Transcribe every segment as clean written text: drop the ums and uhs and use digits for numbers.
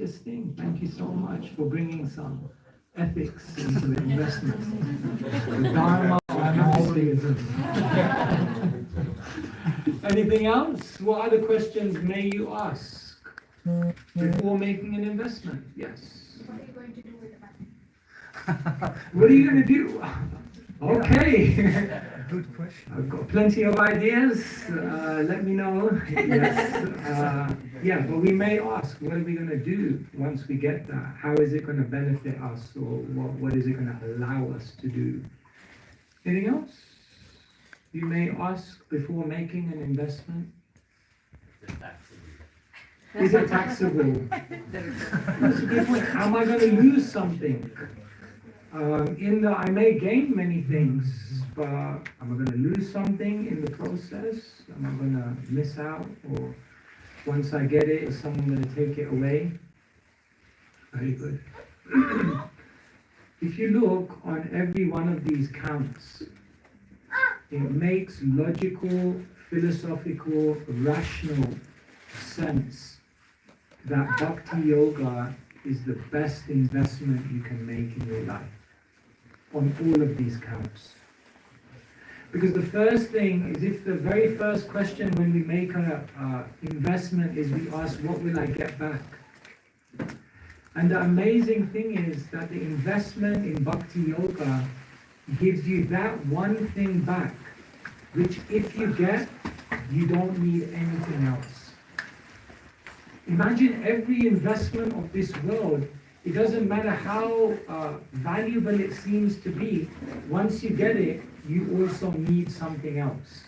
easiest thing. Thank you so much for bringing some ethics into investment. The Dharma and altruism. Anything else? What other questions may you ask before making an investment? Yes. What are you going to do with the money? What are you going to do? Okay. Good question. I've got plenty of ideas. Let me know. Yes. Yeah, but we may ask, what are we going to do once we get that? How is it going to benefit us, or what is it going to allow us to do? Anything else? You may ask before making an investment. Is it taxable? That's a good point. Am I going to lose something? I may gain many things, but am I going to lose something in the process? Am I going to miss out? Or once I get it, is someone going to take it away? Very good. If you look on every one of these counts, it makes logical, philosophical, rational sense that bhakti yoga is the best investment you can make in your life on all of these counts. Because the first thing is, if the very first question when we make an investment is we ask, what will I get back? And the amazing thing is that the investment in bhakti yoga gives you that one thing back, which if you get, you don't need anything else. Imagine every investment of this world. It doesn't matter how valuable it seems to be, once you get it, you also need something else.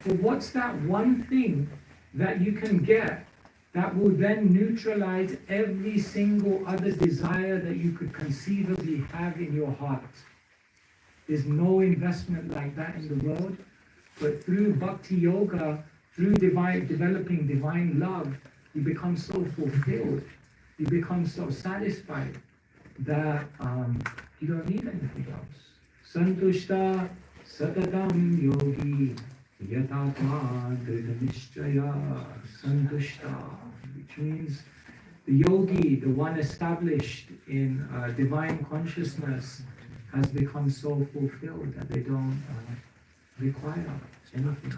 But what's that one thing that you can get that will then neutralize every single other desire that you could conceivably have in your heart? There's no investment like that in the world, but through bhakti yoga, through developing divine love, you become so fulfilled, you become so satisfied that you don't need anything else. Santushta satatam yogi yatatma dridhanishchaya santushta, which means the yogi, the one established in divine consciousness, has become so fulfilled that they don't require anything.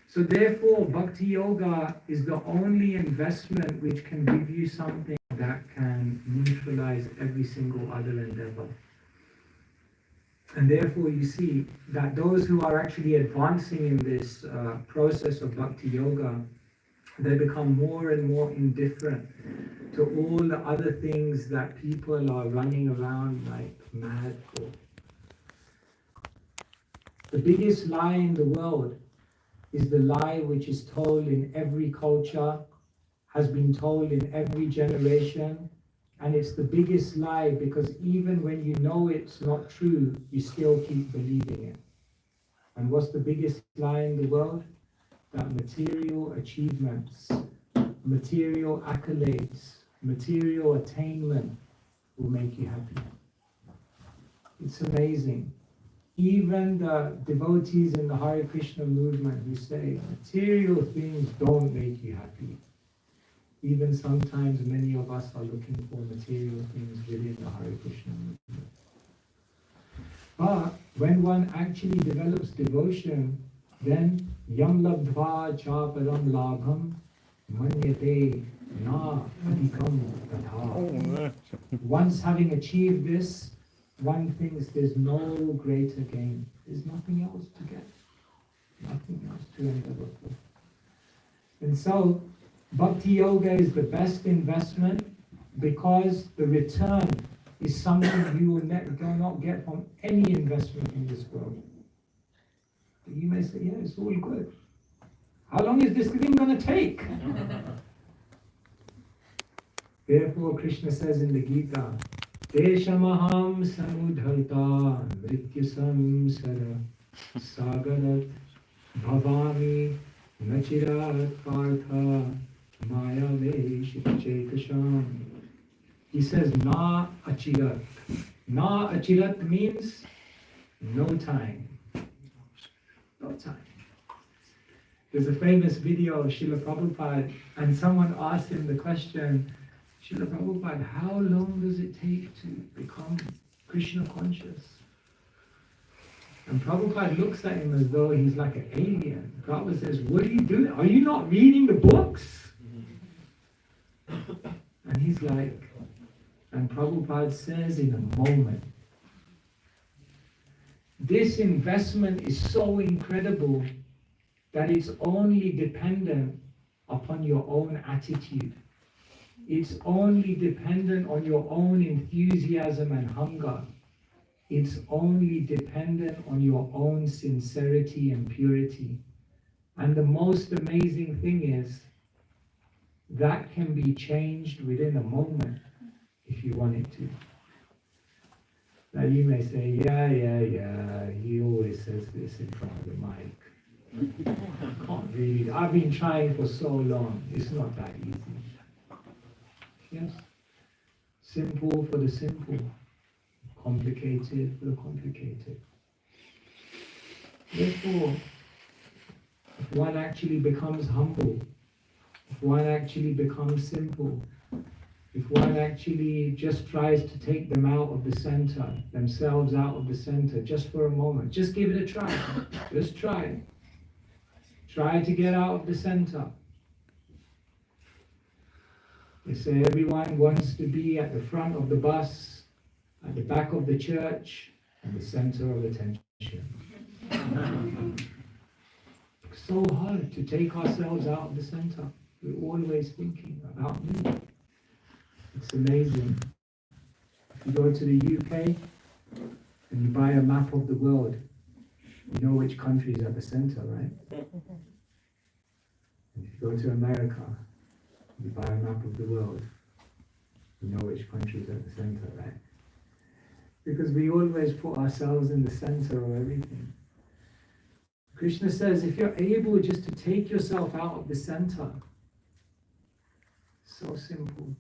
So therefore, bhakti yoga is the only investment which can give you something that can neutralize every single other endeavor. And therefore you see that those who are actually advancing in this process of bhakti yoga, they become more and more indifferent to all the other things that people are running around like mad for. The biggest lie in the world is the lie which is told in every culture, has been told in every generation, and it's the biggest lie because even when you know it's not true, you still keep believing it. And what's the biggest lie in the world? That material achievements, material accolades, material attainment will make you happy. It's amazing. Even the devotees in the Hare Krishna movement who say material things don't make you happy. Even sometimes many of us are looking for material things within the Hare Krishna movement. But when one actually develops devotion, then yam labdva cha param labham manyate na adhikam tatha. Once having achieved this, one thinks there's no greater gain. There's nothing else to get, nothing else to endeavor for. And so, bhakti yoga is the best investment because the return is something you will not get from any investment in this world. But you may say, yeah, it's all good. How long is this thing going to take? Therefore, Krishna says in the Gita, Teshamaham samudharta mrityu samsara sagarat bhavami nachirat partha maya veshikchetasham. He says, na achirat. Na achirat means no time. No time. There's a famous video of Srila Prabhupada, and someone asked him the question, Srila Prabhupada, how long does it take to become Krishna conscious? And Prabhupada looks at him as though he's like an alien. Prabhupada says, what are you doing? Are you not reading the books? And he's like, and Prabhupada says in a moment, this investment is so incredible that it's only dependent upon your own attitude. It's only dependent on your own enthusiasm and hunger. It's only dependent on your own sincerity and purity. And the most amazing thing is that can be changed within a moment if you want it to. Now you may say, yeah, he always says this in front of the mic. I can't really, I've been trying for so long, it's not that easy. Yes? Simple for the simple, complicated for the complicated. Therefore, if one actually becomes humble, if one actually becomes simple, if one actually just tries to take them out of the center, themselves out of the center, just for a moment, just give it a try. Just try. Try to get out of the center. They say everyone wants to be at the front of the bus, at the back of the church, and the center of attention. So hard to take ourselves out of the center. We're always thinking about me. It's amazing. If you go to the UK and you buy a map of the world, you know which country is at the center, right? And if you go to America, you buy a map of the world, you know which country is at the center, right? Because we always put ourselves in the center of everything. Krishna says, if you're able just to take yourself out of the center, so simple,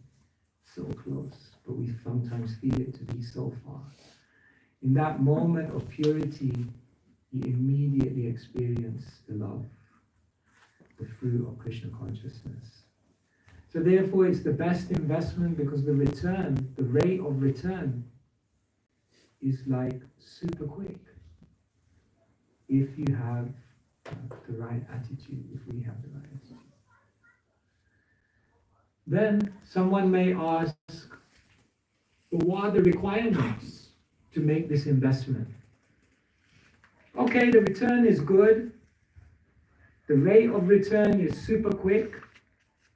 so close, but we sometimes feel it to be so far. In that moment of purity, you immediately experience the love, the fruit of Krishna consciousness. So therefore it's the best investment because the return, the rate of return is like super quick. If you have the right attitude, if we have the right attitude. Then someone may ask, well, what are the requirements to make this investment? Okay, the return is good. The rate of return is super quick.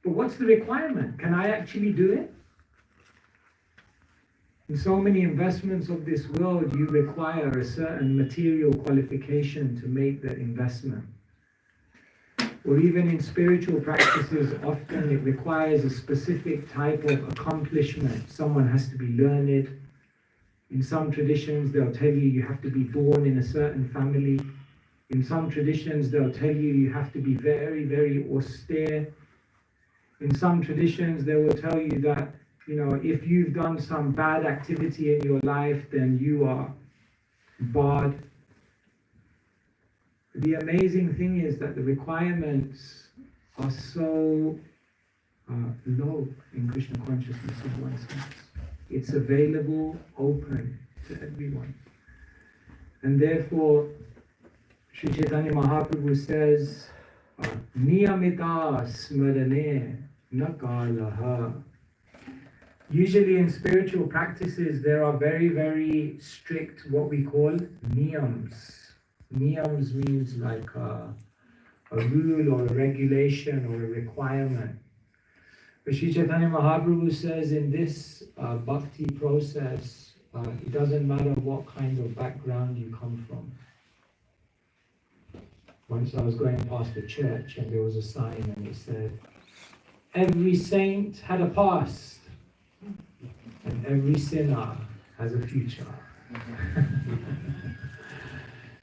But what's the requirement? Can I actually do it? In so many investments of this world, you require a certain material qualification to make the investment. Or even in spiritual practices, often it requires a specific type of accomplishment. Someone has to be learned. In some traditions, they'll tell you you have to be born in a certain family. In some traditions, they'll tell you you have to be very, very austere. In some traditions, they will tell you that, if you've done some bad activity in your life, then you are barred. The amazing thing is that the requirements are so low in Krishna consciousness in one sense. It's available, open to everyone. And therefore, Sri Chaitanya Mahaprabhu says, Niyamita smarane nakalaha. Usually in spiritual practices, there are very, very strict, what we call niyams. Niyams means like a rule or a regulation or a requirement. But Sri Chaitanya Mahaprabhu says in this bhakti process, it doesn't matter what kind of background you come from. Once I was going past a church and there was a sign and it said, every saint had a past and every sinner has a future.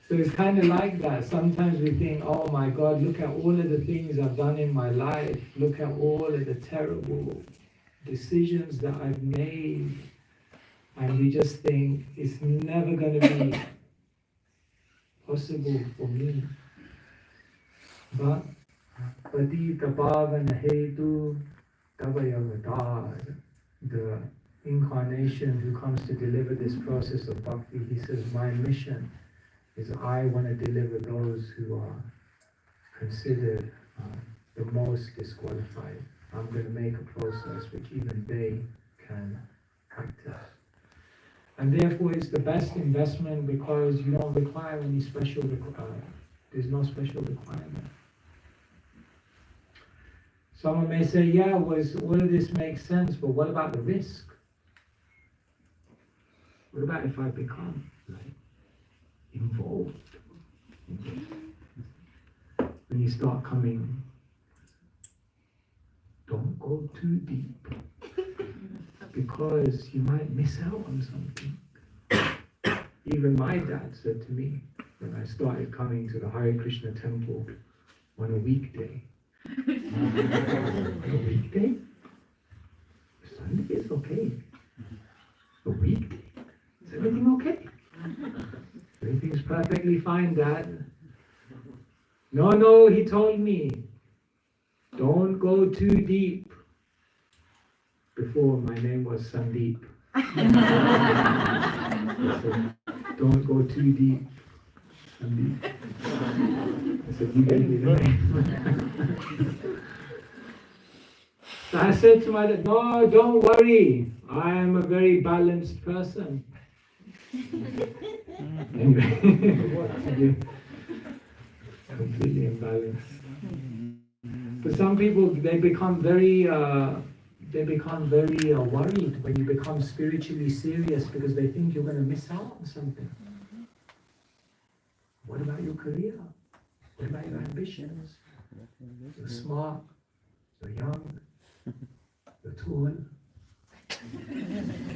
So it's kind of like that. Sometimes we think, oh my God, look at all of the things I've done in my life. Look at all of the terrible decisions that I've made. And we just think it's never going to be possible for me. But Patita Pavana Hetu Tavayavatar, the incarnation who comes to deliver this process of bhakti, he says, my mission is I want to deliver those who are considered the most disqualified. I'm going to make a process which even they can practice. And therefore it's the best investment because you don't require any special, there's no special requirement. Someone may say, yeah, all of this makes sense, but what about the risk? What about if I become involved? When you start coming, don't go too deep because you might miss out on something. Even my dad said to me when I started coming to the Hare Krishna temple on a weekday. A weekday? Sunday is okay. A weekday? Is everything okay? Everything's perfectly fine, Dad. No, he told me. Don't go too deep. Before, my name was Sandeep. He said, don't go too deep, Sandeep. I said, you gave me the name. So I said to my dad, no, don't worry. I am a very balanced person. Anyway, completely imbalanced. For some people, they become very worried when you become spiritually serious because they think you're going to miss out on something. What about your career? What about your ambitions? You're smart, you're young, you're tall,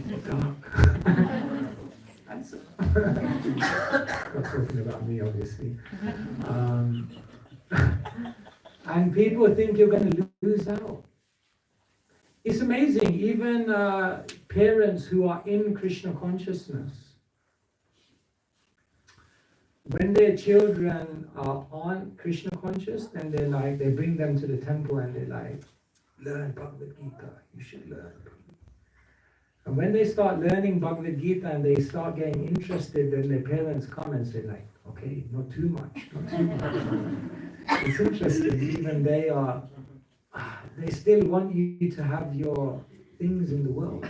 you're dark. Not talking about me, obviously. And people think you're going to lose out. It's amazing, even parents who are in Krishna consciousness, when their children aren't Krishna conscious, then they bring them to the temple and they're like, learn Bhagavad Gita, you should learn. And when they start learning Bhagavad Gita and they start getting interested, then their parents come and say like, okay, not too much. It's interesting, even they still want you to have your things in the world.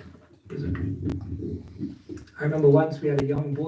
I remember once we had a young boy